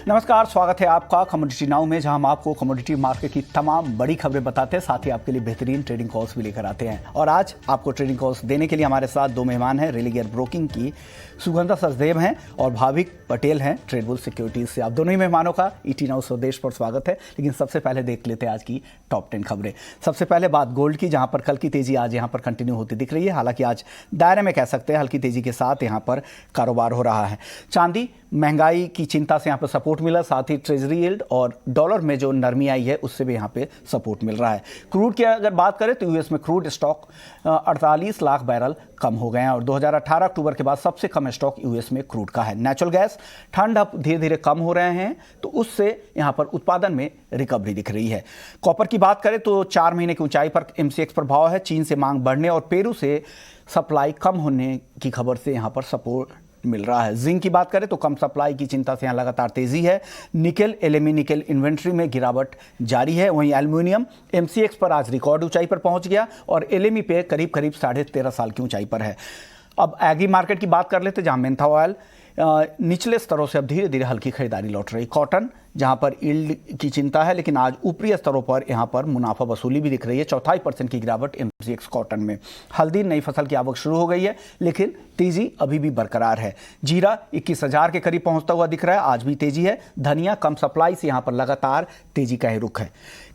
नमस्कार, स्वागत है आपका कमोडिटी नाउ में, जहां हम आपको कमोडिटी मार्केट की तमाम बड़ी खबरें बताते हैं, साथ ही आपके लिए बेहतरीन ट्रेडिंग कॉल्स भी लेकर आते हैं। और आज आपको ट्रेडिंग कॉल्स देने के लिए हमारे साथ दो मेहमान हैं। रेलिगेयर ब्रोकिंग की सुगंधा सचदेव हैं और भाविक पटेल हैं ट्रेडबुल सिक्योरिटीज से। आप दोनों ही मेहमानों का ईटी नाउ स्वदेश पर स्वागत है। लेकिन सबसे पहले देख लेते हैं आज की टॉप 10 खबरें। सबसे पहले बात गोल्ड की, जहां पर कल की तेजी आज यहां पर कंटिन्यू होती दिख रही है। हालांकि आज दायरे में कह सकते हैं हल्की तेजी के साथ यहां पर कारोबार हो रहा है। चांदी महंगाई की चिंता से यहाँ पर सपोर्ट मिला, साथ ही ट्रेजरी यील्ड और डॉलर में जो नरमी आई है उससे भी यहाँ पे सपोर्ट मिल रहा है। क्रूड की अगर बात करें तो यूएस में क्रूड स्टॉक 48 लाख बैरल कम हो गए हैं और 2018 अक्टूबर के बाद सबसे कम स्टॉक यूएस में क्रूड का है। नेचुरल गैस ठंड अब धीरे धीरे कम हो रहे हैं तो उससे यहाँ पर उत्पादन में रिकवरी दिख रही है। कॉपर की बात करें तो 4 महीने की ऊंचाई पर एमसीएक्स प्रभाव है। चीन से मांग बढ़ने और पेरू से सप्लाई कम होने की खबर से यहाँ पर सपोर्ट मिल रहा है। जिंक की बात करें तो कम सप्लाई की चिंता से यहाँ लगातार तेजी है। निकेल एलएमई निकेल इन्वेंट्री में गिरावट जारी है। वहीं एल्युमिनियम एमसीएक्स पर आज रिकॉर्ड ऊंचाई पर पहुंच गया और एलएमई पे करीब 13.5 साल की ऊंचाई पर है। अब एग्री मार्केट की बात कर लेते हैं, जहां मेंथा ऑयल निचले स्तरों से अब धीरे धीरे हल्की खरीदारी लौट रही। कॉटन जहां पर यील्ड की चिंता है, लेकिन आज ऊपरी स्तरों पर यहां पर मुनाफा वसूली भी दिख रही है। 0.25% की गिरावट एमसीएक्स कॉटन में। हल्दी नई फसल की आवक शुरू हो गई है, लेकिन तेजी अभी भी बरकरार है। जीरा 21,000 के करीब पहुंचता हुआ दिख रहा है, आज भी तेजी है। धनिया कम सप्लाई से यहां पर लगातार तेजी का ही रुख है।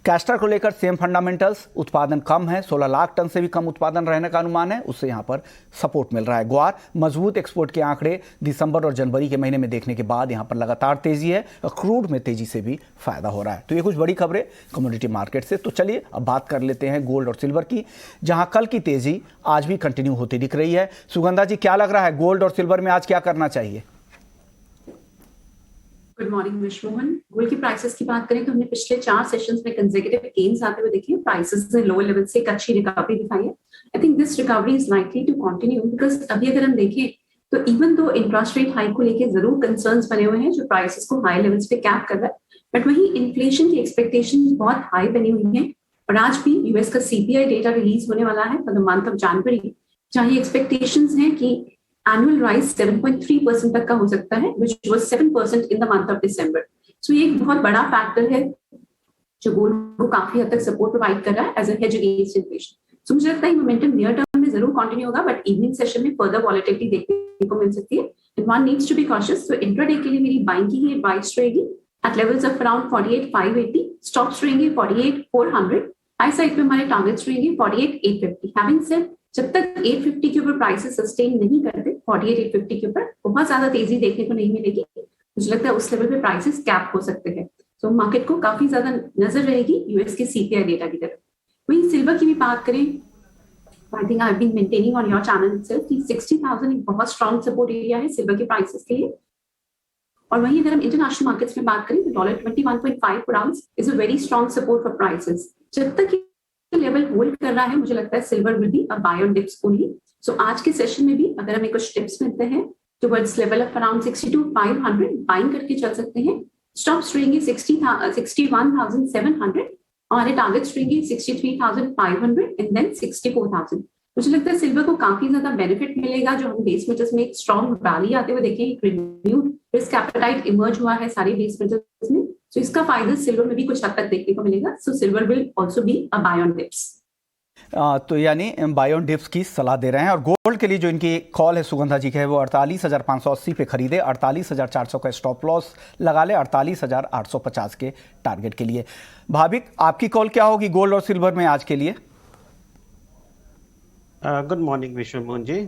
कैस्टर को लेकर सेम फंडामेंटल्स, उत्पादन कम है, 16 लाख टन से भी कम उत्पादन रहने का अनुमान है, उससे यहां पर सपोर्ट मिल रहा है। ग्वार मजबूत एक्सपोर्ट के आंकड़े दिसंबर और जनवरी के महीने में देखने के बाद यहां पर लगातार तेजी है और क्रूड में तेजी से भी फायदा हो रहा है। तो ये कुछ बड़ी खबरें कमोडिटी मार्केट से। तो चलिए अब बात कर लेते हैं गोल्ड और सिल्वर की, जहां कल की तेजी आज भी कंटिन्यू होती दिख रही है। सुगंधा जी, क्या लग रहा है गोल्ड और सिल्वर में आज क्या करना चाहिए? गुड मॉर्निंग विश्व मोहन। गोल्ड की प्राइसेस की बात करें तो हमने पिछले 4 सेशंस में कंसेक्यूटिव गेन्स आते हुए देखे। प्राइसेस से लोअर लेवल से एक अच्छी रिकवरी दिखाई है। I think this recovery is likely to continue because अभी अगर हम देखें तो even though interest rate hike को लेके जरूर कंसर्न्स बने हुए हैं जो प्राइसेस को हाई लेवल्स पे कैप कर रहा है, बट वहीं इन्फ्लेशन की एक्सपेक्टेशंस बहुत हाई बनी हुई है। और आज भी यूएस का सीपीआई डेटा रिलीज होने वाला है for the month of January, जहां ये एक्सपेक्टेशंस हैं कि एनुअल राइज 7.3% तक का हो सकता है, which was 7% in the month of December. So ये एक बहुत बड़ा फैक्टर है जो गोल्ड को काफी हद तक सपोर्ट प्रोवाइड कर रहा है as a hedge against inflation. So मुझे लगता है मोमेंटम नियर टर्म में जरूर कंटिन्यू होगा, बट इवनिंग सेशन में फर्दर वॉलेटिलिटी देखने को मिल सकती है and one needs to be cautious. So intraday के लिए मेरी बाइंग की ही एडवाइस रहेगी at levels of around 48,580, stops रहेंगे 48,400, हाई साइड पे हमारे टारगेट्स रहेंगे 48,850। हैविंग सेड, जब तक 850 के ऊपर प्राइसेस सस्टेन नहीं करते 48,850 के ऊपर बहुत ज्यादा तेजी देखने को नहीं मिलेगी। मुझे लगता है उस लेवल पे प्राइसेस कैप हो सकते हैं। तो मार्केट को काफी ज्यादा नजर रहेगी यूएस के सीपीआई डेटा की तरफ। वहीं सिल्वर की भी बात करें, I think I have been maintaining on your channel itself कि 60,000 एक बहुत स्ट्रॉन्ग सपोर्ट एरिया है सिल्वर के प्राइसेस के लिए। और वहीं अगर हम इंटरनेशनल मार्केट्स में बात करें तो $21.5 पर ounce is a very strong support for prices. जब तक लेवल होल्ड कर रहा है मुझे लगता है silver will be a buy on dips only. So आज के सेशन में भी अगर हमें कुछ टिप्स मिलते हैं towards level of around 62,500 buying करके चल सकते हैं। स्टॉप्स रहेंगे 61,700, हमारे टारगेट्स रहेंगे 63,500 एंड देन 64,000। मुझे लगता है सिल्वर को काफी ज्यादा बेनिफिट मिलेगा जो हम बेस मेटल्स में एक स्ट्रॉन्ग रैली आते हुए देखें, एक रिन्यूड रिस्क एपेटाइट इमर्ज हुआ है सारे बेस मेटल्स में। सो इसका फायदा सिल्वर में भी कुछ हद तक देखने को मिलेगा। So silver will also be a buy on dips. तो यानी बाय ऑन डिप्स की सलाह दे रहे हैं। और गोल्ड के लिए जो इनकी कॉल है सुगंधा जी के है वो 48,580 पे खरीदे, 48,400 का स्टॉप लॉस लगा ले, 48,850 के टारगेट के लिए। भाविक, आपकी कॉल क्या होगी गोल्ड और सिल्वर में आज के लिए? गुड मॉर्निंग विश्व मोहन जी।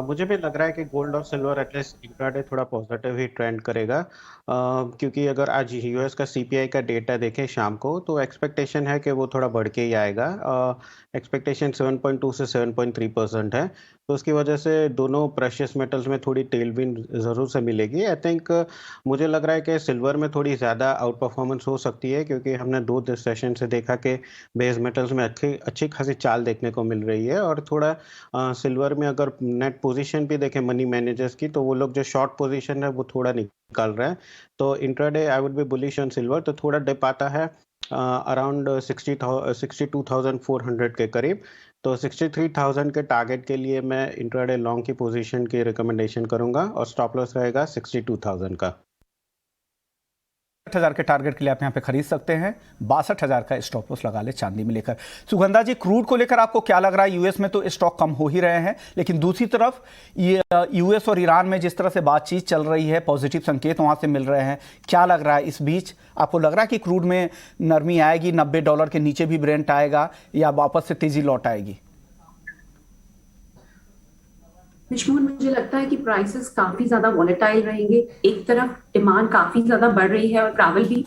मुझे भी लग रहा है कि गोल्ड और सिल्वर एटलीस्ट इंट्राडे थोड़ा पॉजिटिव ही ट्रेंड करेगा, क्योंकि अगर आज यूएस का सीपीआई का डेटा देखें शाम को तो एक्सपेक्टेशन है कि वो थोड़ा बढ़ के ही आएगा। एक्सपेक्टेशन 7.2 से 7.3% है, तो उसकी वजह से दोनों प्रेशियस मेटल्स में थोड़ी टेलविंड ज़रूर से मिलेगी। आई थिंक मुझे लग रहा है कि सिल्वर में थोड़ी ज़्यादा आउट परफॉर्मेंस हो सकती है, क्योंकि हमने 2 सेशन से देखा कि बेस मेटल्स में अच्छी खासी चाल देखने को मिल रही है। और थोड़ा सिल्वर में अगर नेट पोजीशन भी देखें मनी मैनेजर्स की, तो वो लोग जो शॉर्ट पोजीशन है वो थोड़ा निकाल रहे हैं। तो intraday I would be bullish on silver. तो थोड़ा डिप आता है अराउंड 62,400 के करीब, तो 63,000 के टारगेट के लिए मैं इंट्राडे लॉन्ग की पोजीशन की रिकमेंडेशन करूंगा और स्टॉप लॉस रहेगा 62,000 का। 61,000 के टारगेट के लिए आप यहाँ पे खरीद सकते हैं। 62,000 का स्टॉप लॉस लगा ले चांदी में लेकर। सुगंधा जी, क्रूड को लेकर आपको क्या लग रहा है? यूएस में तो स्टॉक कम हो ही रहे हैं, लेकिन दूसरी तरफ ये यूएस और ईरान में जिस तरह से बातचीत चल रही है, पॉजिटिव संकेत वहां से मिल रहे हैं, क्या लग रहा है इस बीच? आपको लग रहा है कि क्रूड में नरमी आएगी, $90 के नीचे भी ब्रेंट आएगा, या वापस से तेजी लौट आएगी? विष्णु, मुझे लगता है कि प्राइसेस काफी ज्यादा वॉलेटाइल रहेंगे। एक तरफ डिमांड काफी ज्यादा बढ़ रही है और ट्रैवल भी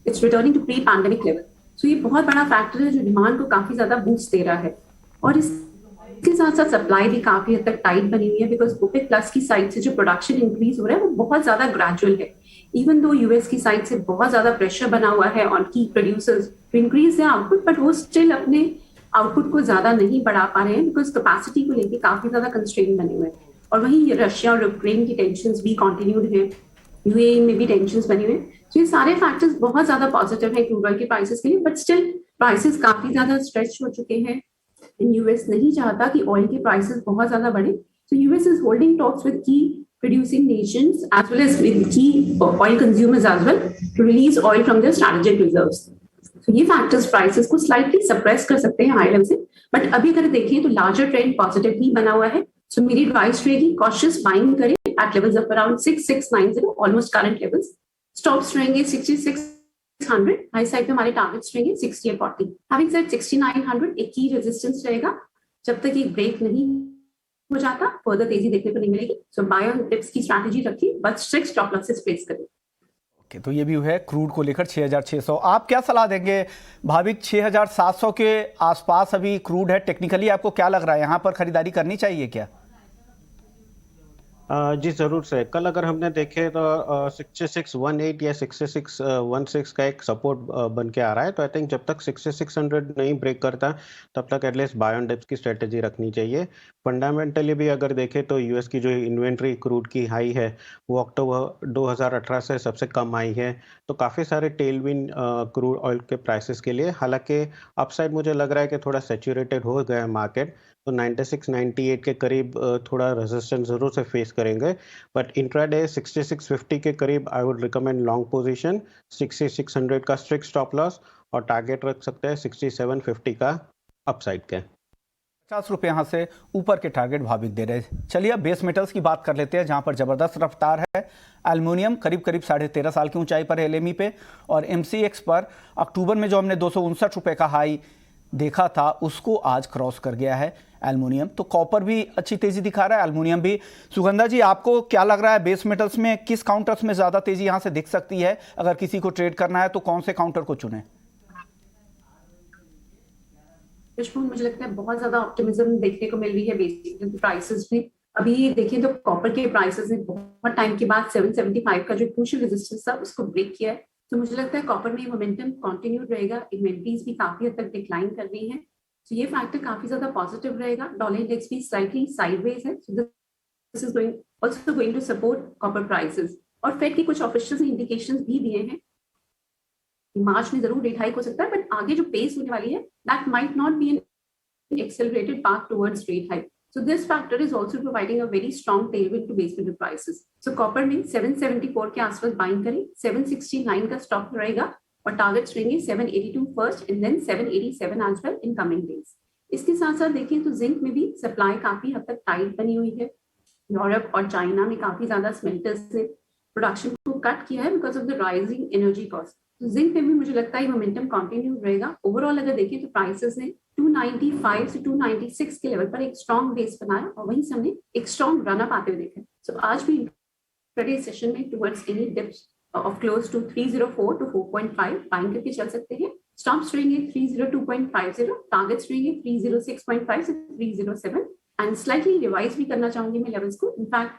it's returning to pre pandemic level, so ये बहुत बड़ा फैक्टर है जो डिमांड को काफी ज्यादा बूस्ट दे रहा है। और इसके साथ साथ सप्लाई भी काफी हद तक टाइट बनी हुई है, बिकॉज ओपेक प्लस की साइड से जो प्रोडक्शन इंक्रीज हो रहा है वो बहुत ज्यादा ग्रेजुअल है। इवन दो यूएस की साइड से बहुत ज्यादा प्रेशर बना हुआ है ऑन की producers to increase their output, but वो स्टिल अपने आउटपुट को ज्यादा नहीं बढ़ा पा रहे हैं, बिकॉज कैपेसिटी को लेके काफी ज्यादा कंस्ट्रेन बने हुए हैं। और वहीं रशिया और यूक्रेन की टेंशंस भी कंटिन्यूड है, यूएई में भी टेंशंस बने हुए हैं। तो ये सारे फैक्टर्स बहुत ज्यादा पॉजिटिव है क्रूड ऑयल के प्राइसेस के लिए, बट स्टिल प्राइसेस काफी ज्यादा स्ट्रेच हो चुके हैं। यूएस नहीं चाहता कि ऑयल के प्राइसेस बहुत ज्यादा बढ़े, तो US is holding talks with की producing nations as well as with key oil consumers as well to release oil from their strategic reserves. So ये factors prices को slightly suppress कर सकते हैं high level से, but अभी अगर देखें तो larger trend positive ही बना हुआ है। So मेरी advice रहेगी cautious buying करें at levels of around 6690, almost current levels. Stops रहेंगे 6600, high side पे हमारे targets रहेंगे 60 और 40. Having said 6900 एक key resistance रहेगा, जब तक एक break नहीं हो जाता फर्दर तेजी देखने को नहीं मिलेगी। सो बाय ऑन डिप्स की स्ट्रैटेजी रखिए, but strict stop losses place करें। ओके, तो ये भी है क्रूड को लेकर 6600। आप क्या सलाह देंगे भाविक? 6700 के आसपास अभी क्रूड है, टेक्निकली आपको क्या लग रहा है, यहाँ पर खरीदारी करनी चाहिए क्या? जी ज़रूर से। कल अगर हमने देखे तो 6618 या 6616 का एक सपोर्ट बन के आ रहा है, तो आई थिंक जब तक 6600 नहीं ब्रेक करता तब तक एटलीस्ट बाय ऑन डिप्स की स्ट्रेटेजी रखनी चाहिए। फंडामेंटली भी अगर देखें तो यूएस की जो इन्वेंट्री क्रूड की हाई है वो अक्टूबर 2018 से सबसे कम आई है, तो काफ़ी सारे टेलविंड क्रूड ऑयल के प्राइसेस के लिए। हालांकि अपसाइड मुझे लग रहा है कि थोड़ा सैचुरेटेड हो गया है मार्केट, तो 96-98 के करीब थोड़ा रेजिस्टेंस जरूर से फेस करेंगे, बट इंट्राडे 6650 के करीब I would recommend long position, 6600 का स्ट्रिक्ट स्टॉप लॉस, और टारगेट रख सकते हैं 6750 का अपसाइड के। 50 रुपये यहाँ से ऊपर के टारगेट भाविक दे रहे हैं। चलिए अब बेस मेटल्स की बात कर लेते हैं, जहाँ पर जबरदस्त रफ्तार है। एल्युमिनियम करीब 13.5 साल की ऊंचाई पर है एलएमई पे, और एमसीएक्स पर अक्टूबर में जो हमने 259 रुपये का हाई देखा था उसको आज क्रॉस कर गया है एल्युमिनियम। तो कॉपर भी अच्छी तेजी दिखा रहा है, एल्युमिनियम भी। सुगंधा जी, आपको क्या लग रहा है बेस मेटल्स में किस काउंटर्स में ज्यादा तेजी यहां से दिख सकती है? अगर किसी को ट्रेड करना है तो कौन से काउंटर को चुने? मुझे लगता है बहुत ज्यादा ऑप्टिमिज्म देखने को मिल रही है बेसिकली प्राइसेस में। अभी देखें तो कॉपर के प्राइसेस ने बहुत टाइम के बाद 775 का जो क्रूशियल रेजिस्टेंस था उसको ब्रेक किया है, तो मुझे लगता है कॉपर में मोमेंटम कंटिन्यूड रहेगा। इन्वेंटरीज भी काफी हद तक डिक्लाइन कर रही है, तो ये फैक्टर काफी ज्यादा पॉजिटिव रहेगा। डॉलर इंडेक्स भी स्लाइटली साइडवेज है, so this is going also going to support copper prices. और फेड के कुछ ऑफिशियल इंडिकेशंस भी दिए हैं, मार्च में जरूर रेट हाइक हो सकता है, बट आगे जो पेस होने वाली है that might not be N accelerated path towards rate hike. So this factor is also providing a very strong tailwind to base metal prices. So copper में 774 के आसपास बाइंग करें, 769 का स्टॉप रहेगा, और टारगेट्स रहेंगे 782 first and then 787 as well in coming days. इसके साथ साथ देखें तो जिंक में भी सप्लाई काफी हद तक टाइट बनी हुई है। यूरोप और चाइना में काफी ज्यादा स्मेल्टर्स ने प्रोडक्शन को कट किया है because of the rising energy cost. तो जिंक में भी मुझे लगता है मोमेंटम कंटिन्यू रहेगा। ओवरऑल अगर देखें तो प्राइसेस ने 295 से 296 के लेवल पर एक स्ट्रॉन्ग बेस बनाया, और वहीं से हमने एक स्ट्रॉन्ग रन अप आते हुए देखा। सो आज भी इंट्राडे सेशन में towards any dips of close to 304 to 4.5 buying करके चल सकते हैं। स्टॉप्स रहेंगे 302.50, टारगेट्स रहेंगे 306.5 से 307, एंड स्लाइटली रिवाइज भी करना चाहूंगी मैं लेवल्स को। इनफैक्ट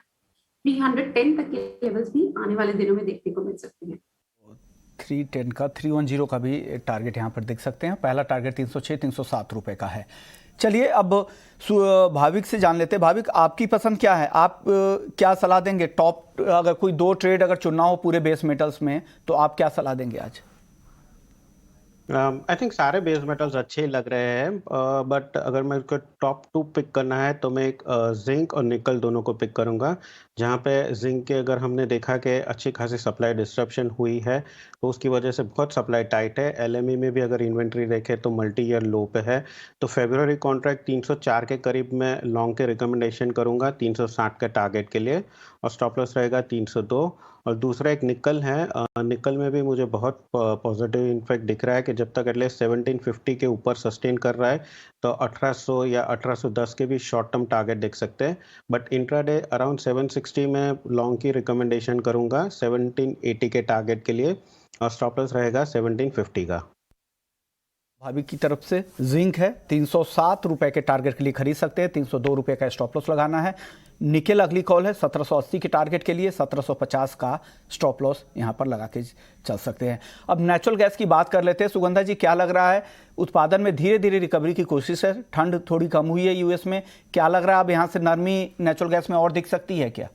310 तक के लेवल्स भी आने वाले दिनों में देखने को मिल सकते हैं। 310 का 310 का भी टारगेट यहाँ पर देख सकते हैं। पहला टारगेट 306-307 रुपए का है। चलिए अब भाविक से जान लेते हैं। भाविक, आपकी पसंद क्या है? आप क्या सलाह देंगे? टॉप अगर कोई 2 ट्रेड अगर चुनना हो पूरे बेस मेटल्स में तो आप क्या सलाह देंगे आज? आई थिंक सारे बेस मेटल्स अच्छे ही लग रहे हैं, बट अगर मैं उसको टॉप टू पिक करना है तो मैं एक जिंक और निकल दोनों को पिक करूंगा। जहां पे जिंक के अगर हमने देखा कि अच्छी खासी सप्लाई डिस्ट्रप्शन हुई है, तो उसकी वजह से बहुत सप्लाई टाइट है। एलएमई में भी अगर इन्वेंट्री देखें तो मल्टी ईयर लो पे है। तो फेब्रुअरी कॉन्ट्रैक्ट 304 के करीब मैं लॉन्ग के रिकमेंडेशन करूंगा 360 के टारगेट के लिए, और स्टॉप लॉस रहेगा 302। और दूसरा एक निकल है, निकल में भी मुझे बहुत पॉजिटिव इम्पैक्ट दिख रहा है कि जब तक एटलीस्ट 1750 के ऊपर सस्टेन कर रहा है तो 1800 या 1810 के भी शॉर्ट टर्म टारगेट देख सकते हैं। बट इंट्राडे अराउंड 760 में लॉन्ग की रिकमेंडेशन करूंगा 1780 के टारगेट के लिए, और स्टॉप लॉस रहेगा 1750 का। भाभी की तरफ से जिंक है 307 रुपए के टारगेट के लिए खरीद सकते हैं, 302 रुपए का स्टॉप लॉस लगाना है। निकेल अगली कॉल है 1780 के टारगेट के लिए, 1750 का स्टॉप लॉस यहां पर लगा के चल सकते हैं। अब नेचुरल गैस की बात कर लेते हैं। सुगंधा जी, क्या लग रहा है? उत्पादन में धीरे धीरे रिकवरी की कोशिश है, ठंड थोड़ी कम हुई है यूएस में, क्या लग रहा है अब यहां से नरमी नेचुरल गैस में और दिख सकती है क्या?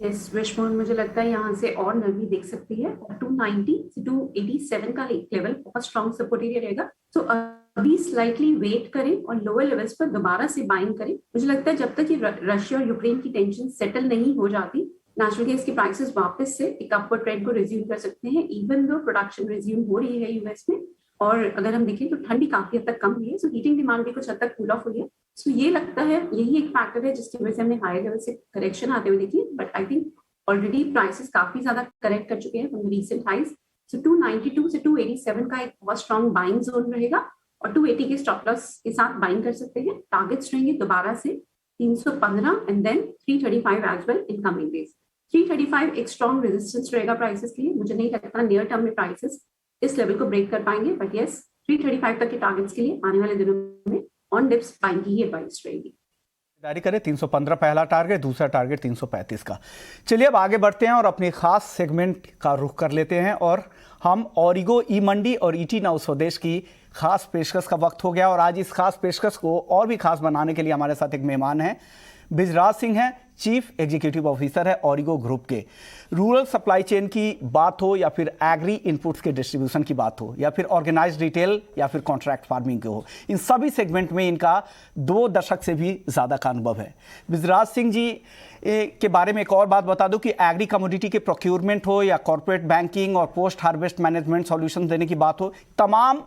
इस विश्व में मुझे लगता है यहाँ से और नरमी देख सकती है, और 290 से 287 का एक लेवल बहुत स्ट्रॉन्ग सपोर्ट एरिया रहेगा। तो अभी स्लाइटली वेट करें और लोअर लेवल्स पर दोबारा से बाइंग करें। मुझे लगता है जब तक ये रशिया और यूक्रेन की टेंशन सेटल नहीं हो जाती, नेचुरल गैस के प्राइसेस वापस से एक अपवर्ड ट्रेंड को रिज्यूम कर सकते हैं, इवन दो प्रोडक्शन रिज्यूम हो रही है यूएस में। और अगर हम देखें तो ठंडी काफी हद तक कम हुई है, सो हीटिंग डिमांड भी कुछ हद तक कूल ऑफ हुई है। सो ये लगता है यही एक फैक्टर है जिसकी वजह से हमने हाई लेवल से करेक्शन आते हुए देखी। But I think already prices काफी ज्यादा करेक्ट कर चुके हैं फ्रॉम रीसेंट हाइज। सो 292 से 287 का एक बहुत स्ट्रॉन्ग बाइंग जोन रहेगा, और 280 के स्टॉप लॉस के साथ बाइंग कर सकते हैं। टारगेट्स रहेंगे दोबारा से 315 and then 335 as well in coming days. 335 एक स्ट्रॉन्ग रेजिस्टेंस रहेगा प्राइसेस के लिए। मुझे नहीं लगता नियर टर्म में प्राइसेस इस लेवल को ब्रेक कर पाएंगे, बट यस 335 तक के टारगेट्स के लिए आने वाले दिनों में ऑन डिप्स बाइंग की एडवाइस रहेगी। जारी करें 315 पहला टारगेट, दूसरा टारगेट 335 का। चलिए अब आगे बढ़ते हैं और अपने खास सेगमेंट का रुख कर लेते हैं, और हम ऑरिगो, ई मंडी और ईटी नाउ स्वदेश की खास पेशकश का वक्त हो गया। और आज इस खास पेशकश को और भी खास बनाने के लिए हमारे साथ एक मेहमान हैं, बिजराज सिंह हैं, चीफ एग्जीक्यूटिव ऑफिसर है ऑरिगो ग्रुप के। रूरल सप्लाई चेन की बात हो या फिर एग्री इनपुट्स के डिस्ट्रीब्यूशन की बात हो या फिर ऑर्गेनाइज्ड रिटेल या फिर कॉन्ट्रैक्ट फार्मिंग के हो, इन सभी सेगमेंट में इनका 2 दशक से भी ज़्यादा का अनुभव है। बिजराज सिंह जी के बारे में एक और बात बता दूं कि एग्री कमोडिटी के प्रोक्योरमेंट हो या कॉर्पोरेट बैंकिंग और पोस्ट हार्वेस्ट मैनेजमेंट सॉल्यूशन देने की बात हो, तमाम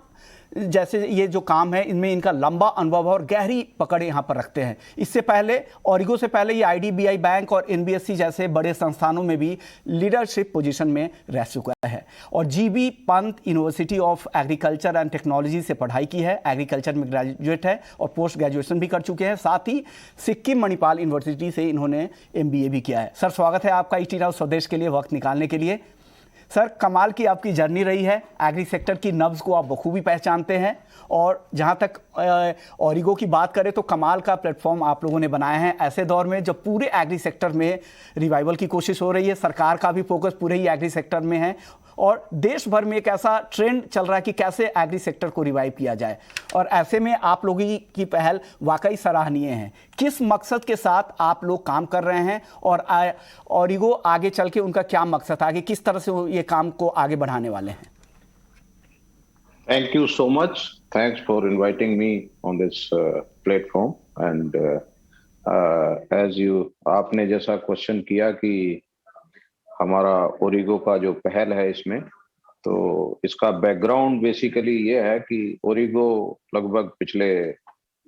जैसे ये जो काम है इनमें इनका लंबा अनुभव और गहरी पकड़ यहाँ पर रखते हैं। इससे पहले ऑरिगो से पहले ये आईडीबीआई बैंक और एनबीएफसी जैसे बड़े संस्थानों में भी लीडरशिप पोजीशन में रह चुका है, और GB Pant university of agriculture and technology से पढ़ाई की है, एग्रीकल्चर में ग्रेजुएट है और पोस्ट ग्रेजुएशन भी कर चुके हैं। साथ ही सिक्किम मणिपाल यूनिवर्सिटी से इन्होंने MBA भी किया है। सर, स्वागत है आपका ईटी नाउ स्वदेश के लिए वक्त निकालने के लिए। सर, कमाल की आपकी जर्नी रही है, एग्री सेक्टर की नब्ज़ को आप बखूबी पहचानते हैं, और जहां तक ऑरिगो की बात करें तो कमाल का प्लेटफॉर्म आप लोगों ने बनाया है ऐसे दौर में जब पूरे एग्री सेक्टर में रिवाइवल की कोशिश हो रही है। सरकार का भी फोकस पूरे ही एग्री सेक्टर में है, और देश भर में एक ऐसा ट्रेंड चल रहा है कि कैसे एग्री सेक्टर को रिवाइव किया जाए, और ऐसे में आप लोगों की पहल वाकई सराहनीय है। किस मकसद के साथ आप लोग काम कर रहे हैं, और ऑरिगो आगे चल के उनका क्या मकसद है, आगे किस तरह से ये काम को आगे बढ़ाने वाले हैं? Thank you so much. Thanks for inviting me on this platform. And as आपने जैसा क्वेश्चन किया कि हमारा ओरिगो का जो पहल है इसमें, तो इसका बैकग्राउंड बेसिकली ये है कि ओरिगो लगभग पिछले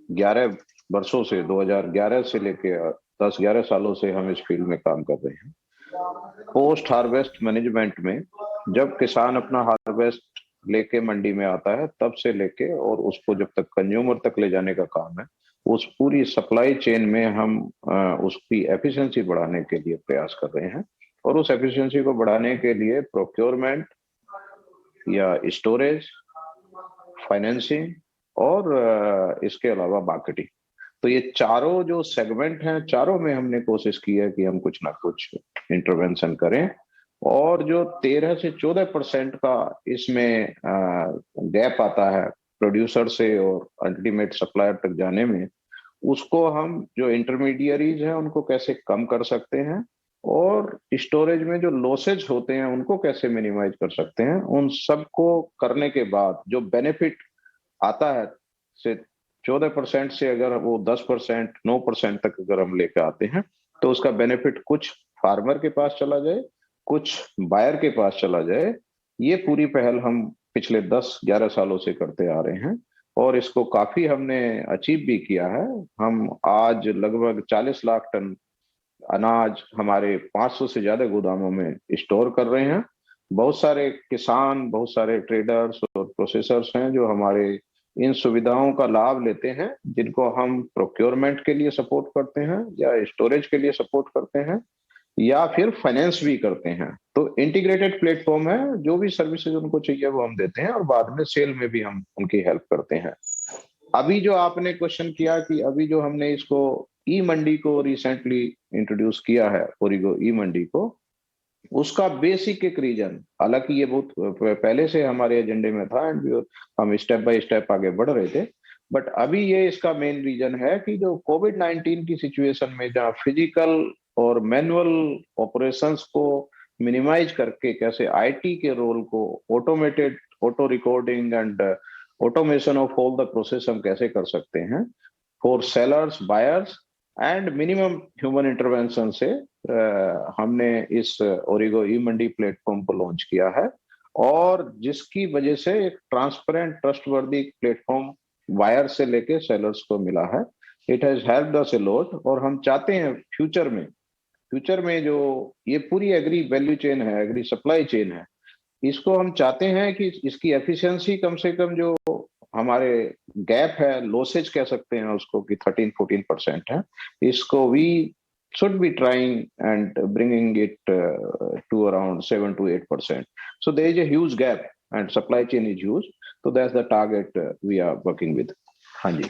11 वर्षों से 2011 से लेके 10-11 सालों से हम इस फील्ड में काम कर रहे हैं। पोस्ट हार्वेस्ट मैनेजमेंट में जब किसान अपना हार्वेस्ट लेके मंडी में आता है तब से लेके और उसको जब तक कंज्यूमर तक ले जाने का काम है, उस पूरी सप्लाई चेन में हम उसकी एफिशिएंसी बढ़ाने के लिए प्रयास कर रहे हैं। और उस एफिशिएंसी को बढ़ाने के लिए प्रोक्योरमेंट या स्टोरेज, फाइनेंसिंग और इसके अलावा मार्केटिंग, तो ये चारों जो सेगमेंट हैं, चारों में हमने कोशिश की है कि हम कुछ ना कुछ इंटरवेंशन करें। और जो 13 से 14% का इसमें गैप आता है प्रोड्यूसर से और अल्टीमेट सप्लायर तक जाने में, उसको हम जो इंटरमीडियरीज हैं उनको कैसे कम कर सकते हैं और स्टोरेज में जो लॉसेज होते हैं उनको कैसे मिनिमाइज कर सकते हैं। उन सब को करने के बाद जो बेनिफिट आता है से 14% से अगर वो 10% 9% तक अगर हम लेकर आते हैं तो उसका बेनिफिट कुछ फार्मर के पास चला जाए, कुछ बायर के पास चला जाए। ये पूरी पहल हम पिछले 10-11 सालों से करते आ रहे हैं और इसको काफी हमने अचीव भी किया है। हम आज लगभग 40 लाख टन अनाज हमारे 500 से ज्यादा गोदामों में स्टोर कर रहे हैं। बहुत सारे किसान, बहुत सारे ट्रेडर्स और प्रोसेसर्स हैं जो हमारे इन सुविधाओं का लाभ लेते हैं, जिनको हम प्रोक्योरमेंट के लिए सपोर्ट करते हैं या स्टोरेज के लिए सपोर्ट करते हैं या फिर फाइनेंस भी करते हैं। तो इंटीग्रेटेड प्लेटफॉर्म है, जो भी सर्विसेज उनको चाहिए वो हम देते हैं और बाद में सेल में भी हम उनकी हेल्प करते हैं। अभी जो आपने क्वेश्चन किया कि अभी जो हमने इसको ई मंडी को रिसेंटली इंट्रोड्यूस किया है, ओरिगो ई मंडी को, उसका बेसिक एक रीजन, हालांकि ये बहुत पहले से हमारे एजेंडे में था एंड हम स्टेप बाय स्टेप आगे बढ़ रहे थे, बट अभी ये इसका मेन रीजन है कि जो कोविड-19 की सिचुएशन में जहाँ फिजिकल और मैनुअल ऑपरेशंस को मिनिमाइज करके कैसे आईटी के रोल को automated, auto recording and automation of all the process हम कैसे कर सकते हैं for sellers, buyers and minimum human intervention से हमने इस ओरिगो ई मंडी प्लेटफॉर्म को लॉन्च किया है और जिसकी वजह से एक ट्रांसपेरेंट, ट्रस्टवर्दी प्लेटफॉर्म बायर से लेके सेलर्स को मिला है। It has helped us a lot और हम चाहते हैं फ्यूचर में जो ये पूरी एग्री वैल्यू चेन है, एग्री सप्लाई चेन है, इसको हम चाहते हैं कि इसकी एफिशिएंसी कम से कम जो हमारे गैप है, लॉसेज कह सकते हैं उसको, कि 13-14% है, इसको we should be trying and bringing it to around 7-8%. So there is a huge gap and supply chain is huge. So that's the target we are working with. हाँ जी।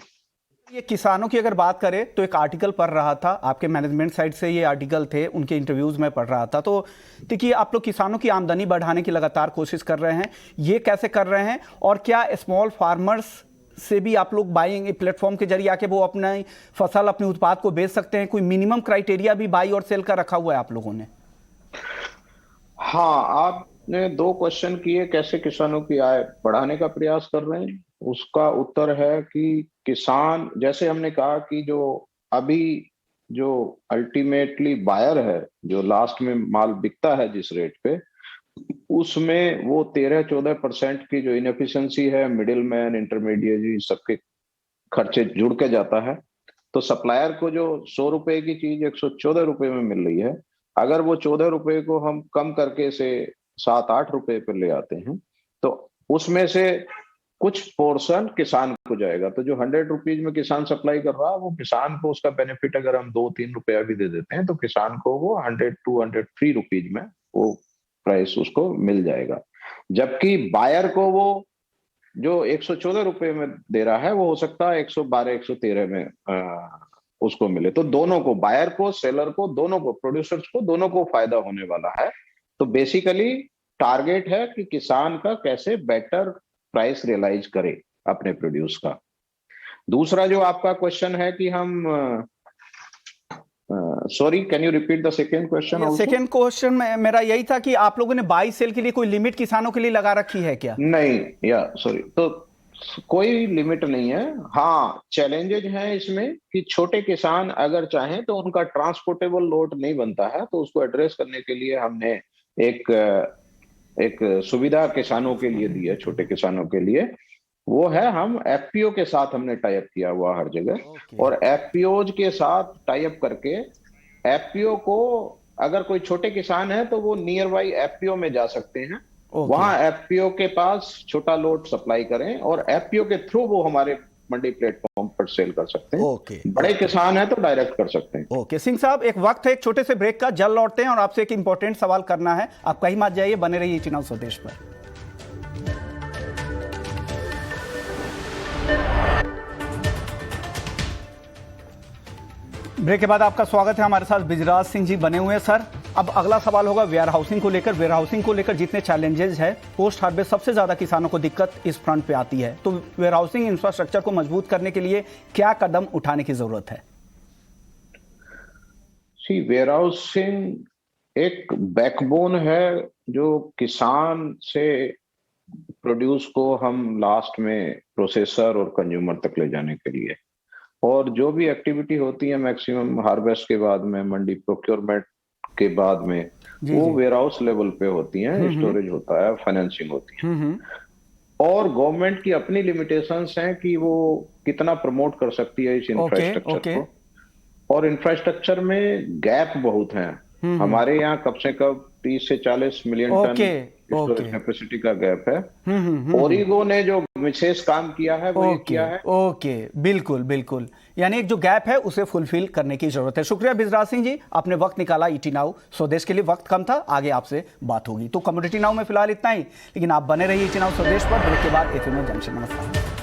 ये किसानों की अगर बात करें तो एक आर्टिकल पढ़ रहा था, आपके मैनेजमेंट साइड से ये आर्टिकल थे, उनके इंटरव्यूज में पढ़ रहा था। तो देखिए, आप लोग किसानों की आमदनी बढ़ाने की लगातार कोशिश कर रहे हैं, ये कैसे कर रहे हैं और क्या स्मॉल फार्मर्स से भी आप लोग बाइंग प्लेटफॉर्म के जरिए आके वो अपना फसल, अपने उत्पाद को बेच सकते हैं? कोई मिनिमम क्राइटेरिया भी बाई और सेल का रखा हुआ है आप लोगों ने? हाँ, आपने 2 क्वेश्चन किए, कैसे किसानों की आय बढ़ाने का प्रयास कर रहे हैं। उसका उत्तर है कि किसान, जैसे हमने कहा कि जो अभी जो अल्टीमेटली बायर है, जो लास्ट में माल बिकता है जिस रेट पे, उसमें वो 13-14% की जो इनएफिशिएंसी है, मिडिल मैन, इंटरमीडिएट, सबके खर्चे जुड़ के जाता है। तो सप्लायर को जो 100 रुपए की चीज 114 रुपए में मिल रही है, अगर वो 14 रुपए को हम कम करके से 7-8 रुपए पे ले आते हैं तो उसमें से कुछ पोर्शन किसान को जाएगा। तो जो 100 रुपीज में किसान सप्लाई कर रहा है, वो किसान को उसका बेनिफिट अगर हम 2-3 रुपया भी दे देते हैं तो किसान को वो 100-103 रुपीज में वो प्राइस उसको मिल जाएगा। जबकि बायर को वो जो 114 रुपए में दे रहा है, वो हो सकता है 112-113 में उसको मिले। तो दोनों को, बायर को, सेलर को, दोनों को, प्रोड्यूसर्स को, दोनों को फायदा होने वाला है। तो बेसिकली टारगेट है कि किसान का कैसे बेटर प्राइस रियलाइज करे अपने प्रोड्यूस का। दूसरा जो आपका क्वेश्चन है कि हम sorry, can you repeat the second question? Second question मेरा यही था कि आप लोगों ने बाई सेल के लिए कोई लिमिट किसानों के लिए लगा रखी है क्या? नहीं, या सॉरी, तो कोई लिमिट नहीं है। हाँ, चैलेंजेज हैं इसमें कि छोटे किसान अगर चाहें तो उनका ट्रांसपोर्टेबल लोड नहीं बनता है, तो उसको एड्रेस करने के लिए हमने एक सुविधा किसानों के लिए दी है, छोटे किसानों के लिए। वो है, हम एफपीओ के साथ हमने टाई अप किया हुआ हर जगह और एफपीओज के साथ टाई अप करके एफपीओ को, अगर कोई छोटे किसान है तो वो नियर बाई एफपीओ में जा सकते हैं, वहां एफपीओ के पास छोटा लोड सप्लाई करें और एफपीओ के थ्रू वो हमारे मंडी प्लेटफॉर्म पर सेल कर सकते हैं। बड़े किसान है तो डायरेक्ट कर सकते हैं। सिंह साहब, एक वक्त है एक छोटे से ब्रेक का, जल्द लौटते हैं और आपसे एक इंपॉर्टेंट सवाल करना है। आप कहीं मत जाइए, बने रहिए चुनाव स्वदेश पर। ब्रेक के बाद आपका स्वागत है। हमारे साथ बिजराज सिंह जी बने हुए हैं। सर, अब अगला सवाल होगा वेयर हाउसिंग को लेकर। वेयर हाउसिंग को लेकर जितने चैलेंजेस है, पोस्ट हार्वेस्ट सबसे ज्यादा किसानों को दिक्कत इस फ्रंट पे आती है। तो वेयर हाउसिंग इंफ्रास्ट्रक्चर को मजबूत करने के लिए क्या कदम उठाने की जरूरत है? वेयर हाउसिंग एक बैकबोन है जो किसान से प्रोड्यूस को हम लास्ट में प्रोसेसर और कंज्यूमर तक ले जाने के लिए, और जो भी एक्टिविटी होती है मैक्सिमम हार्वेस्ट के बाद में, मंडी प्रोक्योरमेंट के बाद में, वो वेयर हाउस लेवल पे होती हैं, स्टोरेज होता है, फाइनेंसिंग होती है। और गवर्नमेंट की अपनी लिमिटेशंस हैं कि वो कितना प्रमोट कर सकती है इस इंफ्रास्ट्रक्चर को, और इंफ्रास्ट्रक्चर में गैप बहुत है। हमारे यहाँ कम से कम 30 से 40 मिलियन टन स्टोरेज कैपेसिटी का गैप है। ओरिगो ने जो विशेष काम किया है वो ये किया है। ओके, बिल्कुल बिल्कुल, यानी एक जो गैप है उसे फुलफिल करने की जरूरत है। शुक्रिया बिजराज सिंह जी, आपने वक्त निकाला ईटी नाउ स्वदेश के लिए। वक्त कम था, आगे आपसे बात होगी। तो कमोडिटी नाउ में फिलहाल इतना ही, लेकिन आप बने रहिए ईटी नाउ स्वदेश पर। ब्रेक के बाद एफएम जंक्शन। नमस्कार।